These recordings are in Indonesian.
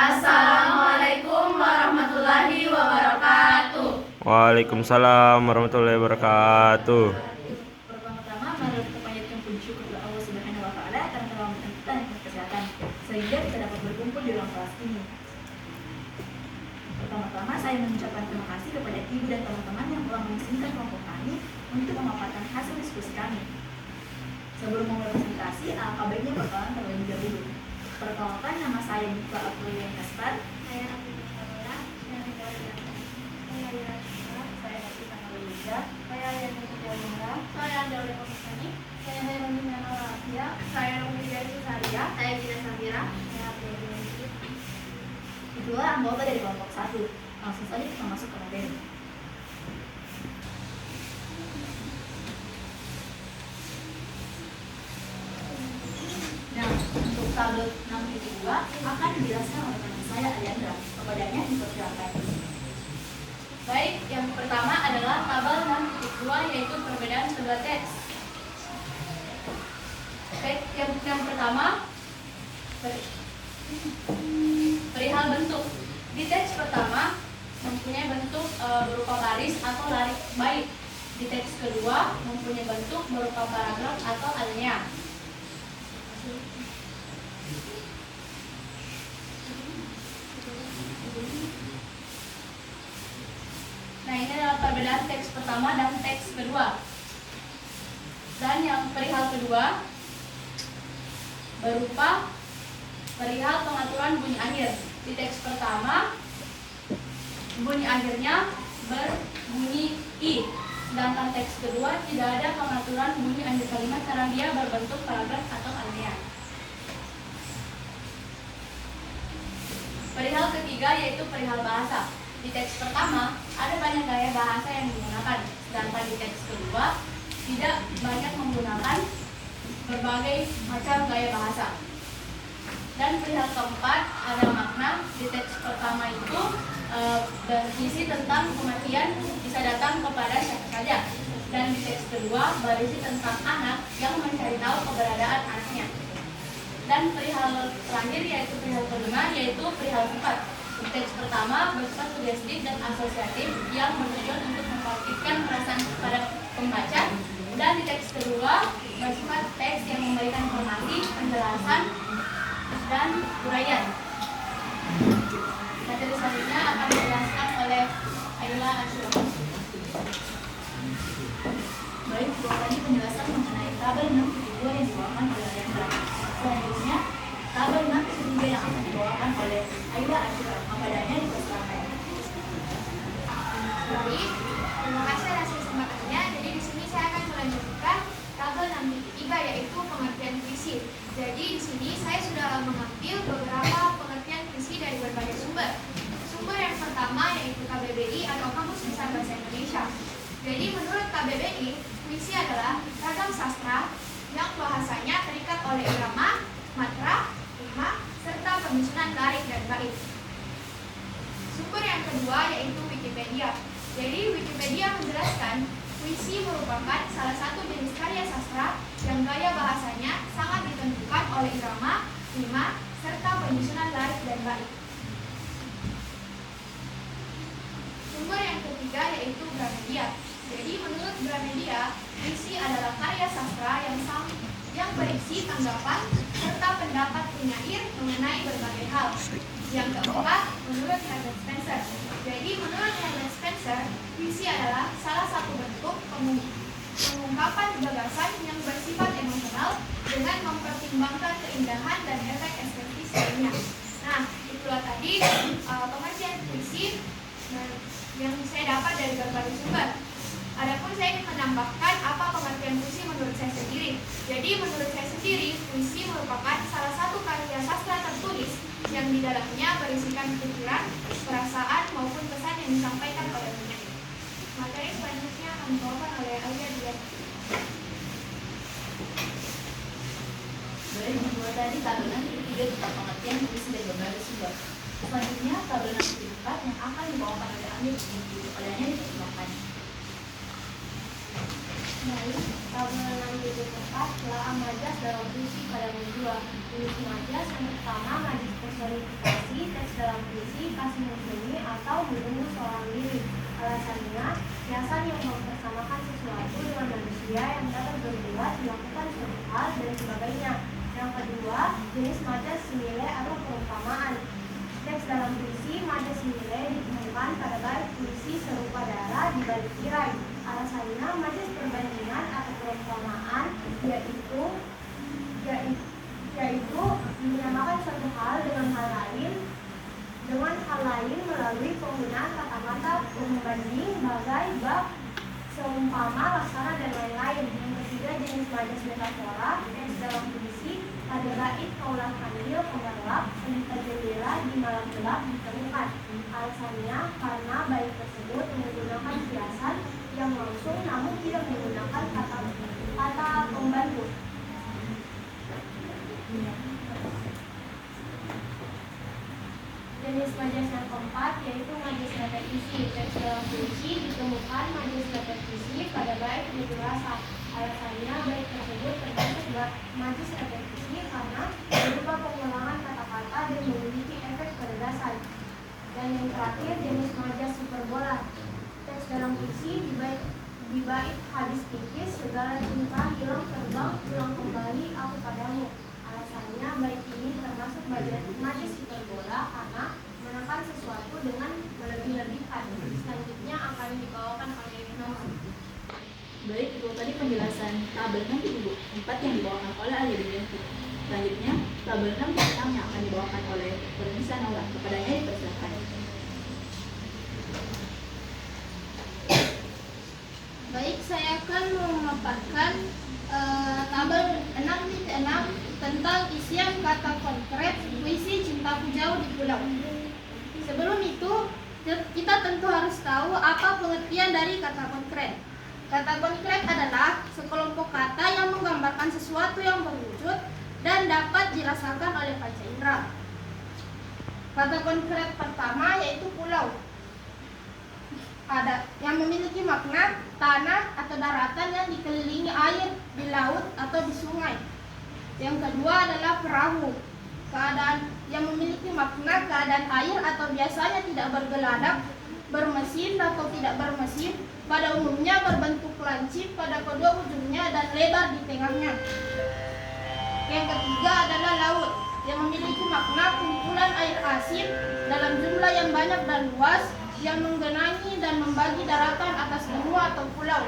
Assalamualaikum warahmatullahi wabarakatuh. Waalaikumsalam warahmatullahi wabarakatuh. Pertama-tama mari kita panjatkan puji syukur kepada Allah Subhanahu wa taala karena telah memberikan kita nikmat kesehatan sehingga kita dapat berkumpul di ruang kelas ini. Pertama-tama saya mengucapkan terima kasih kepada ibu dan teman-teman yang telah mengizinkan kelompok kami untuk memaparkan hasil diskusi kami. Sebelum memulai presentasi, alangkah baiknya perkenalan terlebih dahulu. Perkenalkan, nama saya Nifla Abdullian Kaspar. Saya Abdul Kamala, saya Nika Wiranto, saya Ira Shura, Saya Nafisan Nurliza. saya Yani Pujalingga, Saya Dewi Komisani. saya Heroni Nanawafia, Saya Rumidia Susaria. Saya Gina Safira. saya Abdul Yusuf. Itulah anggota dari kelompok 1. Langsung saja kita masuk ke materi. Nah, untuk tabel 6.2 akan dijelaskan oleh teman saya Aliandra. Kepadanya dipersilakan. Baik, yang pertama adalah tabel 6.2 yaitu perbedaan kedua teks. Baik, yang pertama perihal bentuk. Di teks pertama mempunyai bentuk berupa baris atau larik bait. Di teks kedua mempunyai bentuk berupa paragraf atau alinea. Nah, ini adalah perbedaan teks pertama dan teks kedua. Dan yang perihal kedua berupa perihal pengaturan bunyi akhir. Di teks pertama bunyi akhirnya berbunyi i, sedangkan teks kedua tidak ada pengaturan bunyi akhir kalimat karena dia berbentuk paragraf atau alinea. Perihal ketiga yaitu perihal bahasa. Di teks pertama ada banyak gaya bahasa yang digunakan, sedangkan di teks kedua tidak banyak menggunakan berbagai macam gaya bahasa. Dan perihal keempat ada makna. Di teks pertama itu berisi tentang kematian bisa datang kepada siapa saja, dan di teks kedua berisi tentang anak yang mencari tahu keberadaan anaknya. Dan perihal terakhir yaitu perihal kelima yaitu perihal sifat. Di teks pertama bersifat sugestif dan asosiatif yang bertujuan untuk membangkitkan perasaan kepada pembaca, dan di teks kedua bersifat teks yang memberikan informasi, penjelasan, dan uraian. Materi selanjutnya akan dijelaskan oleh Ayla Ashura. Baik, itu tadi penjelasan mengenai tabel 6.2 yang dibawakan oleh Aliandra. Selanjutnya, tabel 6.3 yang akan dibawakan oleh Ayla Ashura. Kepadanya dipersilakan. Baik, terima kasih atas kesempatannya. Jadi di sini saya akan melanjutkan tabel 6.3 yaitu pengertian puisi. Jadi di sini saya sudah mengambil beberapa pengertian puisi dari berbagai sumber. Sumber yang pertama yaitu KBBI atau Kamus Besar Bahasa Indonesia. Jadi menurut KBBI, puisi adalah ragam sastra yang bahasanya terikat oleh irama, matra, rima, serta penyusunan larik dan bait. Sumber yang kedua yaitu Wikipedia. Jadi Wikipedia menjelaskan puisi merupakan salah satu jenis karya sastra yang gaya bahasanya sangat ditentukan oleh irama, rima, serta penyusunan larik dan bait. Sumber yang ketiga yaitu Gramedia. Jadi menurut Gramedia, puisi adalah karya sastra yang berisi tanggapan serta pendapat penyair mengenai berbagai hal. Yang keempat, menurut Herbert Spencer. Jadi menurut Herbert Spencer, puisi adalah salah satu bentuk pengungkapan gagasan yang bersifat emosional dengan mempertimbangkan keindahan dan efek estetis lainnya. Nah, itulah tadi pengertian puisi yang saya dapat dari berbagai sumber. Adapun saya ingin menambahkan apa pengertian puisi menurut saya sendiri. Jadi menurut saya sendiri, puisi merupakan salah satu karya sastra tertulis yang di dalamnya berisikan pikiran, perasaan maupun pesan yang disampaikan oleh penyair. Materi selanjutnya akan dibawakan oleh Alia Dian. Baik, dua tadi tabel 6.3 tentang pengertian puisi dari berbagai sumber. Selanjutnya, tabel 6.4 yang akan dibawakan oleh Amir. Kepadanya dipersilakan. Baik, tabel 6.4 telah majas dalam puisi pada minggu 2. Puisi majas yang pertama majas personifikasi teks dalam puisi kasih membumi atau menunggu seorang diri. Alasannya, kiasan yang mempersamakan sesuatu dengan manusia yang dapat berbuat, melakukan suatu hal, dan sebagainya. Yang kedua, jenis majas simile atau perumpamaan. Teks dalam puisi majas simile ditemukan pada bait puisi serupa darah di balik tirai. Alasannya, majas perbandingan atau perumpamaan yaitu menyamakan suatu hal dengan hal lain melalui penggunaan kata-kata pembanding, bagai, bab, seumpama, laksana, dan lain-lain. Yang ketiga, jenis majas metafora. Teks dalam puisi pada bait kaulah kandil kemerlap pelita jendela di malam gelap ditemukan. Alasannya karena bait tersebut menggunakan kiasan yang langsung namun tidak menggunakan kata pembantu. Jenis majas yang keempat yaitu majas repetisi. Teks dalam puisi ditemukan majas repetisi pada bait judul rasa. Alasannya bait tersebut termasuk majas repetisi karena berupa pengulangan kata-kata dan memiliki efek kecerdasan. Dan yang terakhir, jenis majas superbola. Teks dalam puisi di bait hadis tipis, segala cinta hilang terbang, pulang kembali aku padamu. Alasannya bait ini termasuk majas hiperbola karena menekan sesuatu dengan melebih-lebihkan. Selanjutnya akan dibawakan oleh Nova. Baik, itu tadi penjelasan tabel 6.4 yang dibawakan oleh Ali Dianti. Selanjutnya, tabel 6.6 yang akan dibawakan oleh Pernisa Naura. Kepadanya dipersilakan. Baik, saya akan memaparkan tabel 6.6 tentang isian kata konkret puisi Cintaku Jauh di Pulau. Sebelum itu, kita tentu harus tahu apa pengertian dari kata konkret. Kata konkret adalah sekelompok kata yang menggambarkan sesuatu yang berwujud dan dapat dirasakan oleh panca indera. Kata konkret pertama yaitu pulau. Ada yang memiliki makna tanah atau daratan yang dikelilingi air di laut atau di sungai. Yang kedua adalah perahu. Keadaan yang memiliki makna keadaan air atau biasanya tidak bergeladak, bermesin atau tidak bermesin, pada umumnya berbentuk lancip pada kedua ujungnya dan lebar di tengahnya. Yang ketiga adalah laut, yang memiliki makna kumpulan air asin dalam jumlah yang banyak dan luas, yang menggenangi dan membagi daratan atas benua atau pulau.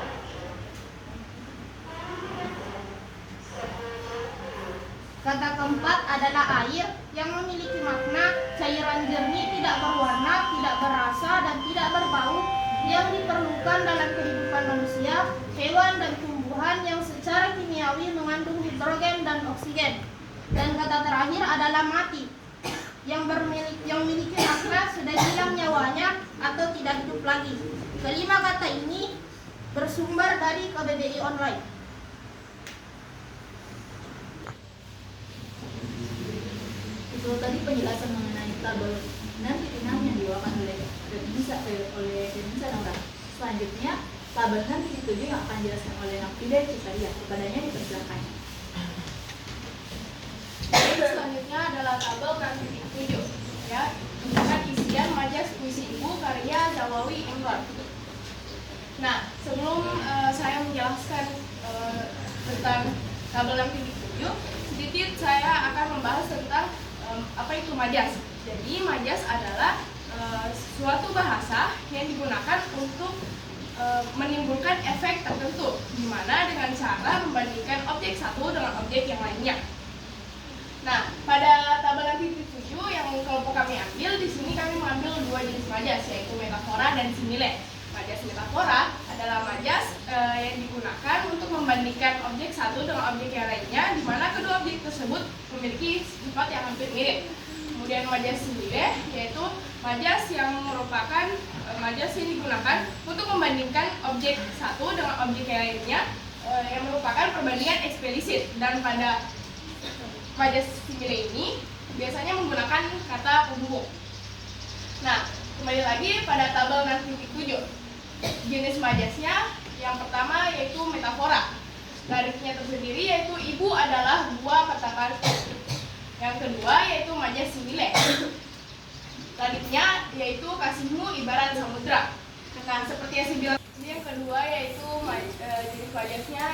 Kata keempat adalah air, yang memiliki makna cairan jernih, tidak berwarna, tidak berasa, dan tidak berbau, yang diperlukan dalam kehidupan manusia, hewan, dan tumbuhan yang secara kimiawi mengandung hidrogen dan oksigen. Dan kata terakhir adalah mati, yang memiliki makna sudah hilang nyawanya atau tidak hidup lagi. Kelima kata ini bersumber dari KBBI Online. Itu tadi penjelasan mengenai tabel 6.6 yang dibawakan oleh Pernisa Naura. Selanjutnya, tabel 6.7 yang akan dijelaskan oleh Nafida Cisaria. Kepadanya dipersilakan. Selanjutnya adalah tabel 6.7, ya, tentang isian majas puisi ibu karya Zawawi Enver. Nah, sebelum saya menjelaskan tentang tabel 6.7, sedikit saya akan membahas tentang apa itu majas. Jadi majas adalah suatu bahasa yang digunakan untuk menimbulkan efek tertentu, di mana dengan cara membandingkan objek satu dengan objek yang lainnya. Nah, pada tabel 7 yang kelompok kami ambil, di sini kami mengambil dua jenis majas, yaitu metafora dan simile. Majas metafora adalah majas yang digunakan untuk membandingkan objek satu dengan objek yang lainnya, di mana kedua objek tersebut memiliki sifat yang hampir mirip. Kemudian majas simile yaitu majas yang merupakan majas yang digunakan untuk membandingkan objek satu dengan objek yang lainnya, yang merupakan perbandingan eksplisit. Dan pada majas simile ini biasanya menggunakan kata penghubung. Nah, kembali lagi pada tabel 6.7. Jenis majasnya yang pertama yaitu metafora. Garisnya tersendiri yaitu ibu adalah buah kata-kata. Yang kedua yaitu majas simile. yaitu kasihmu ibarat samudra. Nah, seperti yang saya bilang. Yang kedua yaitu jenis majasnya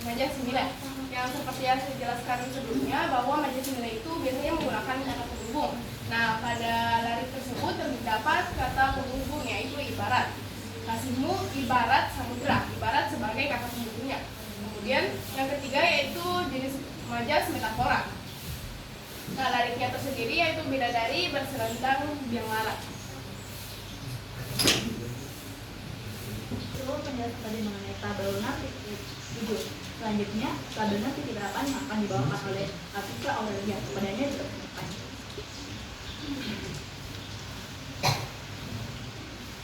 majas senilai. Yang seperti yang saya jelaskan sebelumnya bahwa majas senilai itu biasanya menggunakan kata penghubung. Nah, pada larik tersebut terdapat kata penghubung yaitu ibarat. Kasihmu ibarat samudra, ibarat sebagai kata penghubungnya. Kemudian yang ketiga yaitu jenis majas metafora. Nah, lariknya tersendiri yaitu bidadari berselendang biang lalat. Itu penjelasan tadi mengenai tabel 6.7. Selanjutnya, tabel 6.8 yang akan dibawakan oleh Afika Aurelia. Kepadanya dipersilakan.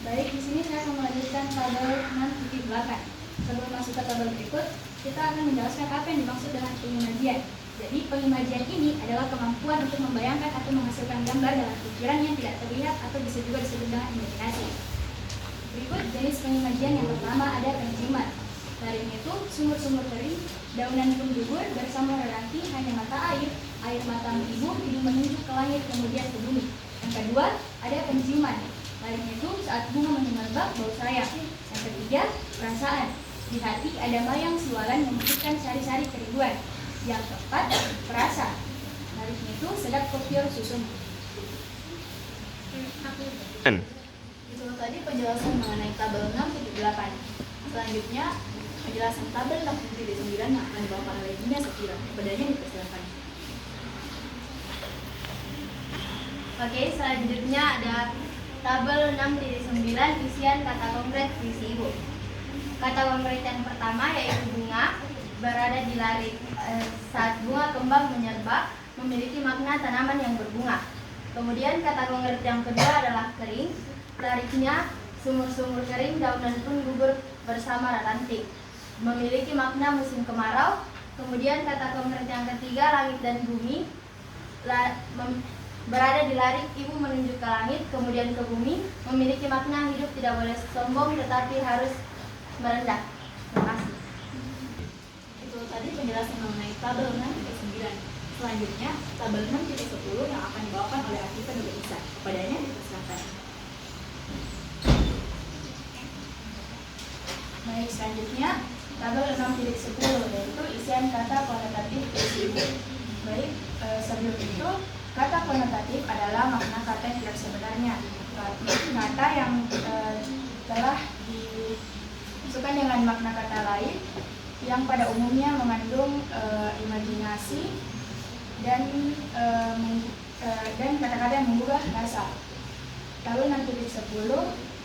Baik, di sini saya akan melanjutkan tabel 6.8. Sebelum masuk ke tabel berikut, kita akan menjelaskan apa yang dimaksud dengan pengimajian. Jadi, pengimajian ini adalah kemampuan untuk membayangkan atau menghasilkan gambar dalam pikiran yang tidak terlihat atau bisa juga disebut dengan imajinasi. Berikut jenis pengimajian yang pertama ada penciuman. Lariknya itu sumur-sumur kering, daunan pun gugur bersama reranti hanya mata air mata ibu menunjuk ke langit kemudian ke bumi. Yang kedua ada penciuman. Lariknya itu saat bunga menyumbang bau sayang. Yang ketiga perasaan. Di hati ada mayang siwalan membutuhkan sari-sari kerinduan. Yang keempat perasa. Lariknya itu sedap kopior susun. Itu tadi penjelasan mengenai tabel 6.8. Selanjutnya, penjelasan tabel 6.9 yang akan dibawakan oleh Dina Safira. Kepadanya dipersilakan. Oke, selanjutnya ada tabel 6.9 isian kata konkret puisi ibu. Kata konkret yang pertama yaitu bunga, berada di larik saat bunga kembang menyerba, memiliki makna tanaman yang berbunga. Kemudian kata konkret yang kedua adalah kering, lariknya sumur-sumur kering, daunan pun gugur bersama ranting, memiliki makna musim kemarau. Kemudian kata konkret yang ketiga langit dan bumi, berada di larik ibu menunjuk ke langit kemudian ke bumi, memiliki makna hidup tidak boleh sombong tetapi harus merendah. Terima kasih. Itu tadi penjelasan mengenai tabel 6.9. Selanjutnya, tabel 6.10 yang akan dibawakan oleh Afika Nurul Isa. Kepadanya dipersilakan. Baik, selanjutnya tabel 6.10 yaitu isian kata konotatif puisi ibu. Baik, sebelum itu kata konotatif adalah makna kata yang tidak sebenarnya. Kata yang telah dimasukkan dengan makna kata lain yang pada umumnya mengandung imajinasi dan kata-kata yang menggugah rasa. Tabel 6.10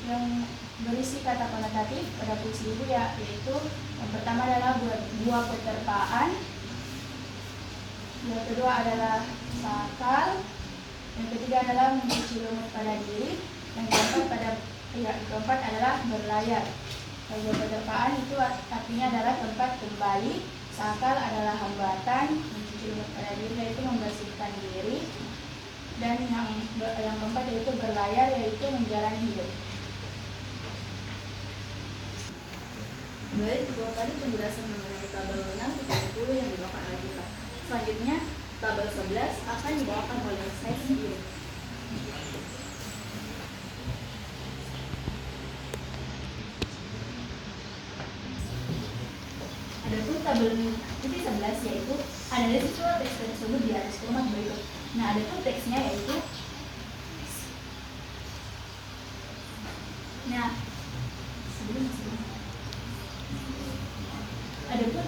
yang berisi kata konotatif pada puisi ibu yaitu yang pertama adalah buah peterpaan, yang kedua adalah sakal, yang ketiga adalah mencuci lumut pada diri, yang keempat adalah berlayar. Buah peterpaan itu artinya adalah tempat kembali, sakal adalah hambatan, mencuci lumut pada diri yaitu membersihkan diri, dan yang keempat yaitu berlayar yaitu menjalani hidup. Baik, itu tadi penjelasan mengenai tabel 6.10 yang dibawakan oleh kita. Selanjutnya, tabel 11 akan dibawakan oleh saya sendiri. Adapun tabel titik 11 yaitu analisis surat teks tersebut di atas format berikut. Nah, adapun teksnya yaitu adapun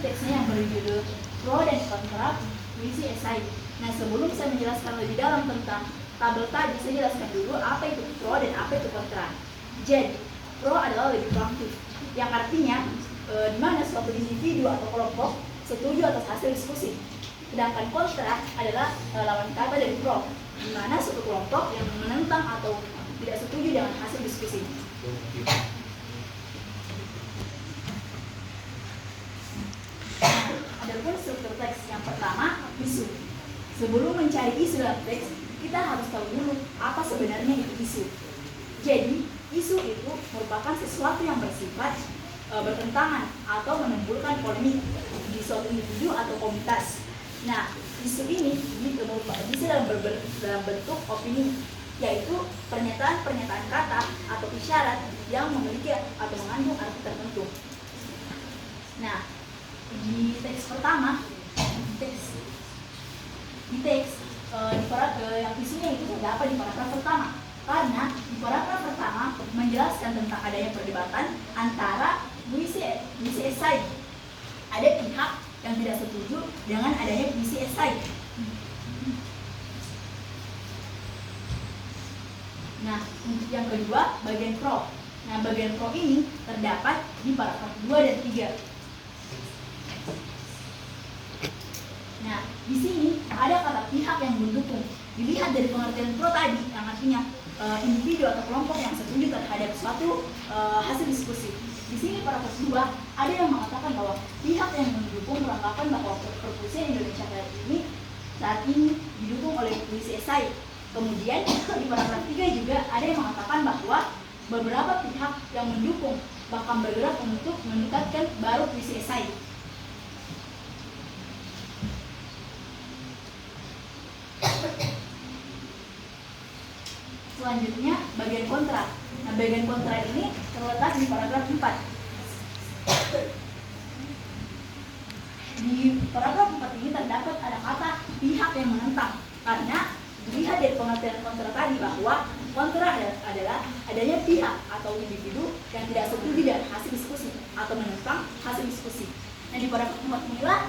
teksnya yang berjudul pro dan kontra puisi esai. Nah, sebelum saya menjelaskan lebih dalam tentang tabel tadi, saya jelaskan dulu apa itu pro dan apa itu kontra. Jadi, pro adalah lebih proaktif, yang artinya di mana suatu individu atau kelompok setuju atas hasil diskusi. Sedangkan kontra adalah lawan kata dari pro, di mana suatu kelompok yang menentang atau tidak setuju dengan hasil diskusi. Adapun struktur teks yang pertama, isu. Sebelum mencari isu dalam teks, kita harus tahu dulu apa sebenarnya itu isu. Jadi, isu itu merupakan sesuatu yang bersifat bertentangan atau menimbulkan polemik di suatu individu atau komunitas. Nah, isu ini bisa dalam bentuk opini, yaitu pernyataan-pernyataan kata atau isyarat yang memiliki atau mengandung arti tertentu. Nah, di teks pertama, yang isunya itu terdapat di paragraf pertama, karena di paragraf pertama menjelaskan tentang adanya perdebatan antara puisi esai. Ada pihak yang tidak setuju dengan adanya puisi esai. Nah, untuk yang kedua, bagian pro. Nah, bagian pro ini terdapat di paragraf 2 dan 3. Nah, di sini ada kata pihak yang mendukung. Dilihat dari pengertian pro tadi, yang artinya individu atau kelompok yang setuju terhadap suatu hasil diskusi. Di sini paragraf 2 ada yang mengatakan bahwa pihak yang mendukung beranggapan bahwa perpustakaan Indonesia saat ini didukung oleh puisi esai. Kemudian di paragraf 3 juga ada yang mengatakan bahwa beberapa pihak yang mendukung bahkan bergerak untuk meningkatkan baru puisi esai. Selanjutnya bagian kontra. Nah, bagian kontra ini terletak di paragraf 4. Di paragraf 4 ini terdapat ada kata pihak yang menentang, karena dilihat dari pengertian kontra tadi bahwa kontra adalah adanya pihak atau individu yang tidak setuju dengan hasil diskusi atau menentang hasil diskusi. Nah, di paragraf 4 inilah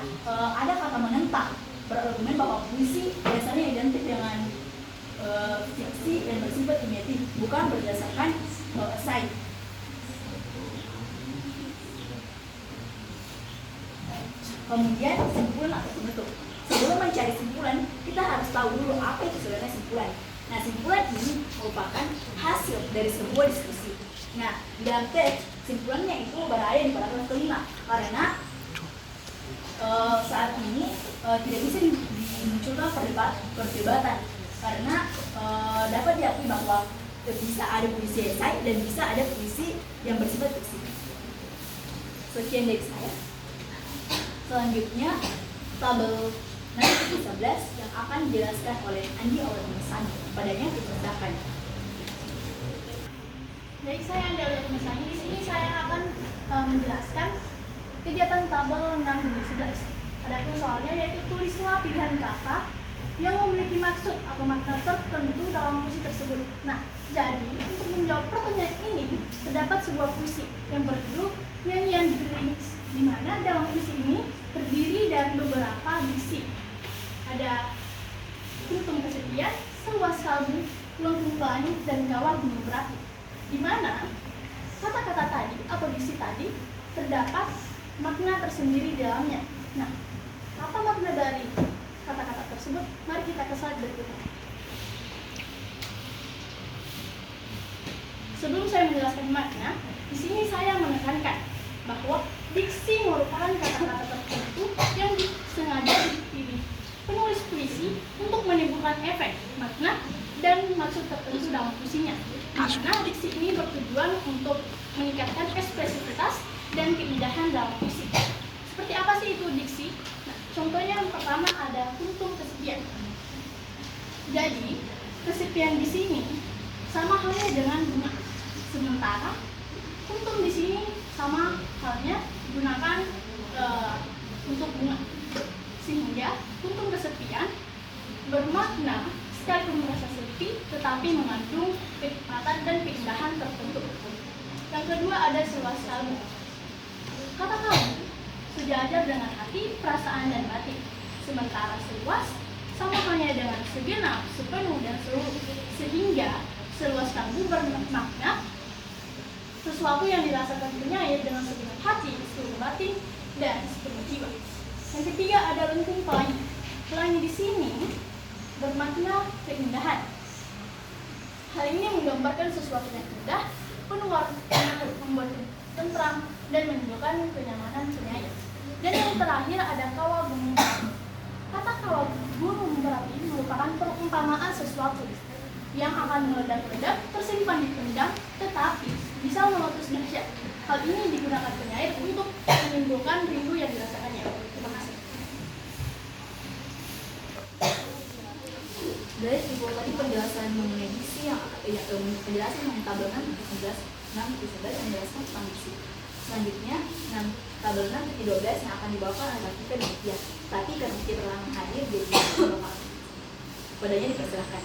ada kata menentang, berargumen bahwa puisi biasanya identik dengan fiksi dan bersifat imitatif, bukan berdasarkan esai. Kemudian simpulan atau penutup. Sebelum mencari simpulan, kita harus tahu dulu apa itu sebenarnya simpulan. Nah, simpulan ini merupakan hasil dari sebuah diskusi. Nah, dalam teks simpulannya itu berada di paragraf kelima, karena saat ini tidak bisa dimunculkan perdebatan, karena dapat diakui bahwa bisa ada puisi esai dan bisa ada puisi yang bersifat fiksi. Sekian dari saya. Selanjutnya tabel nanti 11 yang akan dijelaskan oleh Andi Aulatmesani. Padanya dipersilakan. Baik, saya Andi Aulatmesani. Di sini saya akan menjelaskan kegiatan tabel 6-11. Adapun soalnya yaitu tulislah pilihan kata yang memiliki maksud atau makna tertentu dalam puisi tersebut. Nah, jadi untuk menjawab pertanyaan ini terdapat sebuah puisi yang berjudul Nyanyian Gerimis, di mana dalam puisi ini terdiri dari beberapa diksi. Ada kuntum kesepian, seluas kalbu, lengkung langit, dan kawah gunung berapi. Di mana kata-kata tadi atau diksi tadi terdapat makna tersendiri di dalamnya. Nah, apa makna dari kata-kata tersebut? Mari kita ke slide berikutnya. Sebelum saya menjelaskan makna, di sini saya menekankan bahwa diksi merupakan kata-kata tertentu yang sengaja dipilih penulis puisi untuk menimbulkan efek, makna, dan maksud tertentu dalam puisinya. Karena diksi ini bertujuan untuk meningkatkan ekspresivitas dan keindahan dalam puisi. Seperti apa sih itu diksi? Nah, contohnya yang pertama ada kuntum kesepian. Jadi, kesepian di sini sama halnya dengan bunga. Sementara kuntum di sini sama halnya digunakan untuk bunga. Sehingga kuntum kesepian bermakna sekalipun merasa sepi tetapi mengandung kenikmatan dan keindahan tertentu. Yang kedua ada seluas kalbu. Kata kalbu sejajar dengan hati, perasaan, dan batin. Sementara seluas sama halnya dengan segenap, sepenuh, dan seluruh. Sehingga seluas kalbu bermakna sesuatu yang dirasakan penyair dengan segenap hati, seluruh batin, dan sepenuh jiwa. Yang ketiga ada lengkung pelangi. Pelangi di sini bermakna keindahan. Hal ini menggambarkan sesuatu yang indah, penuh warna, membuat tentram, dan menimbulkan kenyamanan penyair. Dan yang terakhir ada kawah gunung berapi. Kata kawah gunung berapi merupakan perumpamaan sesuatu yang akan meledak-ledak, tersimpan di pendam, tetapi bisa meletus dahsyat. Hal ini digunakan penyair untuk menimbulkan rindu yang dirasakannya. Terima kasih. Dari itu tadi penjelasan mengenai diksi penjelasan mengenai tabel 6 menjelaskan tentang diksi. Selanjutnya, tabel 6 ke 12 yang akan dibawakan oleh Tika dan Tia. Tapi karena Tia terlambat hadir, jadi bapak padanya dipersilahkan.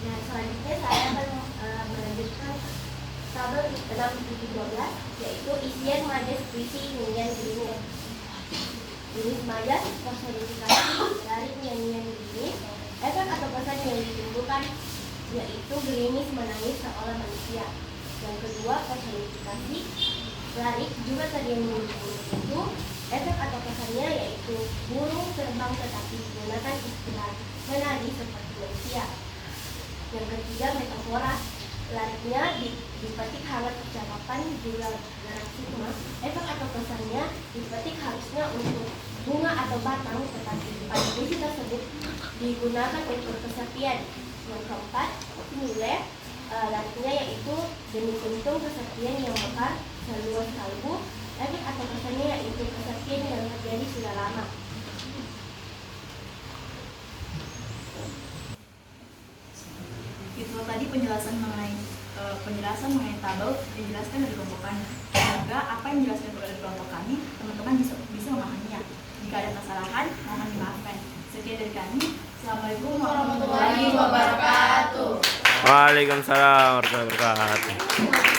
Nah, selanjutnya saya akan melanjutkan tabel 6-12, yaitu isian majas puisi nyanyian gerimis. Jenis majas, personifikasi dari nyanyian gerimis, efek atau pesan yang ditimbulkan, yaitu gerimis menangis seolah manusia. Yang kedua, personifikasi larik, juga tadi yang itu, efek atau pesannya yaitu burung terbang tetapi menggunakan istilah menari seperti manusia. Yang ketiga, metafora. Lariknya dipetik hangat percakapan juga gerak hikmah. Efek atau pesannya dipetik harusnya untuk bunga atau batang, tetapi pada puisi tersebut digunakan untuk kesepian. Yang keempat, nilai. Lariknya yaitu demi kuntum kesepian yang mekar seluas kalbu. Efek atau pesannya yaitu kesepian yang terjadi sudah lama. Itu tadi penjelasan mengenai tabel dijelaskan dari kelompok kami. Semoga apa yang dijelaskan dari kelompok kami teman-teman bisa memahaminya. Jika ada kesalahan, mohon dimaafkan. Sekian dari kami. Assalamualaikum warahmatullahi wabarakatuh. Waalaikumsalam warahmatullahi wabarakatuh.